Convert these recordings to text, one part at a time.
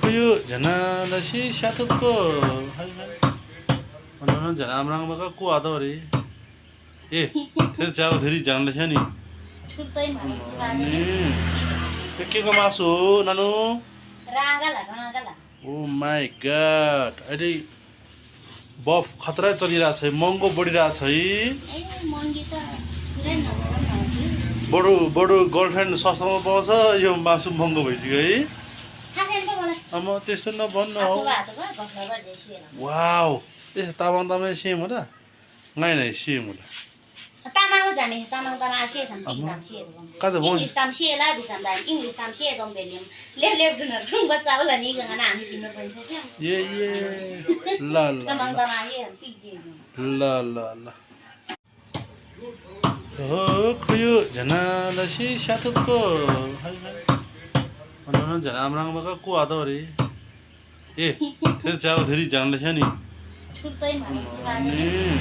그유 전화다시 샤트거 오늘은 전화랑 뭐가 꾸하더리 예 그래서 자고 들이 전화다시니 아니 के मासु नानु ओ माई गॉड अरे बफ खतरा चलिरहेको छ महँगो बढिरहेको छ बडो बडो गर्लफ्रेन्ड सस्तोमा पाउँछ यो मासु महँगो भइसक्यो है अब त्यस्तो नभन्न हौ वाउ त्यस्तो तामाङ तामाङ सेम हो त ngay này xiêm rồi Tamang jani tamang kama asia sampai tamsia Kada dong. English tamsia lah di sana. English tamsia dong beliau. Lihat benar. Rung baca ulah ni jangan anak ini pun saja. ye la la Tamang kama asia tinggi. la la la 그유 전화다시 샤트거 오늘은 전화랑 뭐가 꾸하더리 예 그래서 자고 들이 전화다시니 아니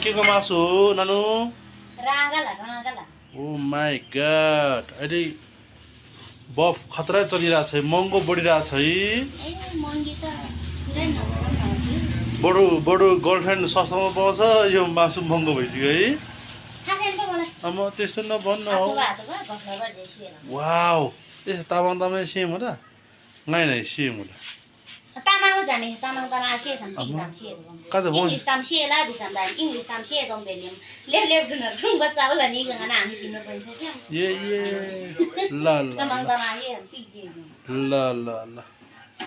के मासु नानु ओ my God अरे बफ खतरा चलिरहेको छ महँगो बढिरहेको छ बडो बडो गर्लफ्रेन्ड सस्तोमा पाउँछ यो मासु महँगो भइसक्यो है अब त्यस्तो नभन्न हौ वाउ त्यस्तो तामाङ तामाङ सेम हो त ngay này सेम हो त Tamang jani tamang kama asia sampai tamsia dong. English tamsia lah di sana. English tamsia dong beliau. Lihat benar. Rung baca ulah ni jangan anak ini pun saja. ye la la Tamang kama asia tinggi. la la la